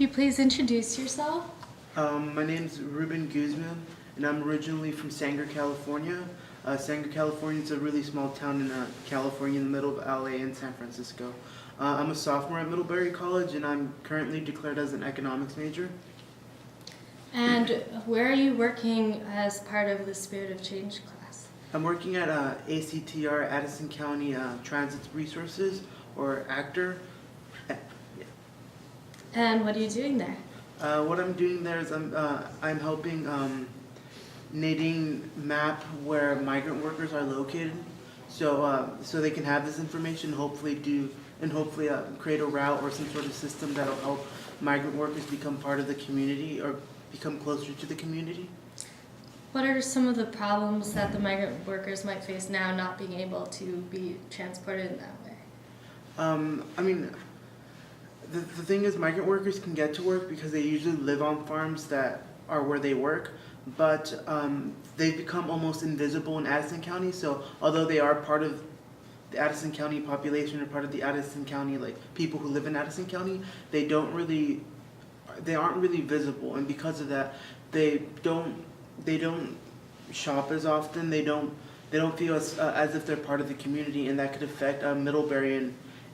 Could you please introduce yourself? My name's Ruben Guzman, and I'm originally from Sanger, California. Sanger, California is a really small town in California, in the middle of LA and San Francisco. I'm a sophomore at Middlebury College, and I'm currently declared as an economics major. And where are you working as part of the Spirit of Change class? I'm working at ACTR, Addison County Transit Resources, or ACTR. And what are you doing there? What I'm doing there is I'm helping Nadine map where migrant workers are located, so they can have this information. Hopefully create a route or some sort of system that'll help migrant workers become part of the community or become closer to the community. What are some of the problems that the migrant workers might face now not being able to be transported in that way? I mean, the thing is, migrant workers can get to work because they usually live on farms that are where they work, but they've become almost invisible in Addison County. So although they are part of the Addison County population or part of the Addison County, like people who live in Addison County, they aren't really visible, and because of that, they don't shop as often. They don't feel as if they're part of the community, and that could affect Middlebury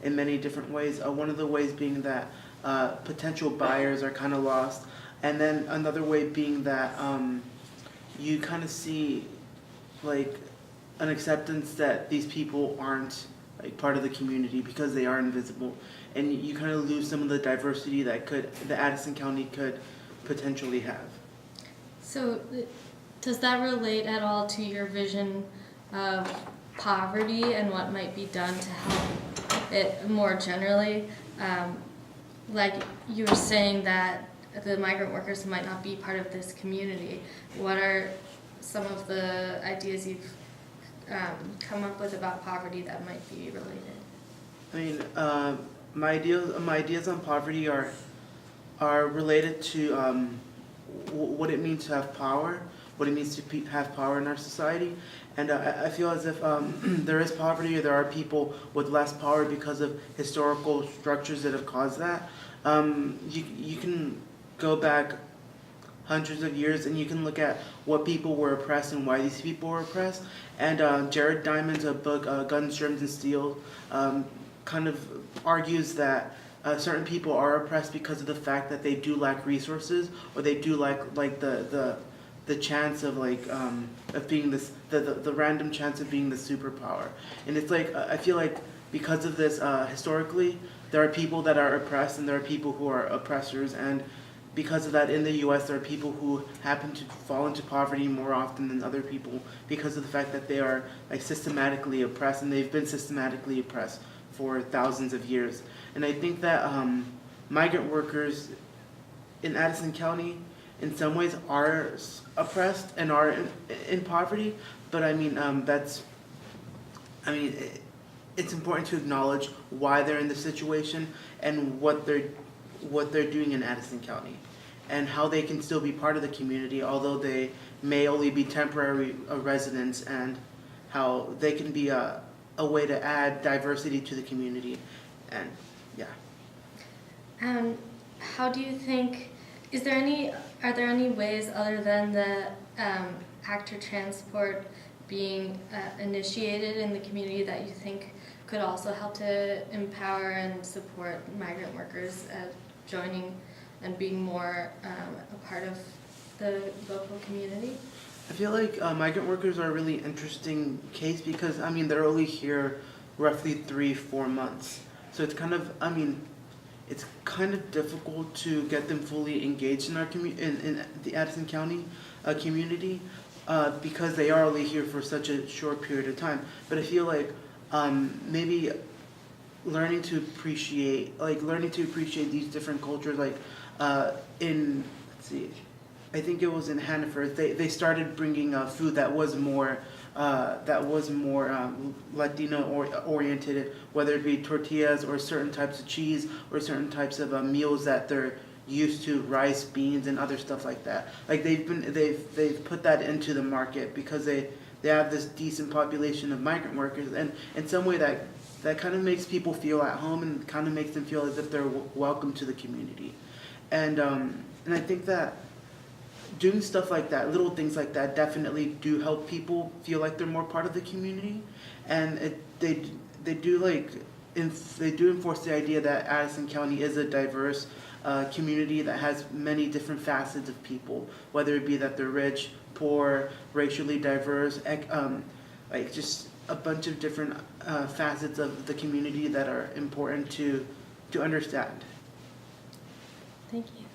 in many different ways. One of the ways being that potential buyers are kind of lost, and then another way being that you kind of see like an acceptance that these people aren't like part of the community because they are invisible, and you kind of lose some of the diversity that the Addison County could potentially have. So does that relate at all to your vision of poverty and what might be done to help it more generally? Like you were saying that the migrant workers might not be part of this community. What are some of the ideas you've come up with about poverty that might be related? I mean, my ideas on poverty are related to what it means to have power, what it means to have power in our society, and I feel as if there is poverty, or there are people with less power because of historical structures that have caused that. You can go back hundreds of years, and you can look at what people were oppressed and why these people were oppressed. And Jared Diamond's book, Guns, Germs, and Steel, kind of argues that certain people are oppressed because of the fact that they do lack resources, or they do lack the chance of of being the random chance of being the superpower. And it's like I feel like because of this, historically, there are people that are oppressed and there are people who are oppressors, and because of that, in the U.S., there are people who happen to fall into poverty more often than other people because of the fact that they are like systematically oppressed, and they've been systematically oppressed for thousands of years. And I think that migrant workers in Addison County, in some ways, are oppressed and are in poverty. But I mean, it's important to acknowledge why they're in this situation and what they're doing in Addison County, and how they can still be part of the community, although they may only be temporary residents, and how they can be a way to add diversity to the community. And yeah. How do you think, are there any ways other than the actor transport being initiated in the community that you think could also help to empower and support migrant workers joining and being more a part of the local community? I feel like migrant workers are a really interesting case because, I mean, they're only here roughly 3-4 months. So it's kind of, it's kind of difficult to get them fully engaged in our in the Addison County community because they are only here for such a short period of time. But I feel like maybe learning to appreciate these different cultures, like I think it was in Hannaford, they started bringing food that was more Latino oriented, whether it be tortillas or certain types of cheese or certain types of meals that they're used to, rice, beans, and other stuff like that. Like they've put that into the market because they have this decent population of migrant workers, and in some way that kind of makes people feel at home and kind of makes them feel as if they're welcome to the community. and I think that doing stuff like that, little things like that, definitely do help people feel like they're more part of the community, and they do they do enforce the idea that Addison County is a diverse community that has many different facets of people, whether it be that they're rich, poor, racially diverse, like just a bunch of different facets of the community that are important to understand. Thank you.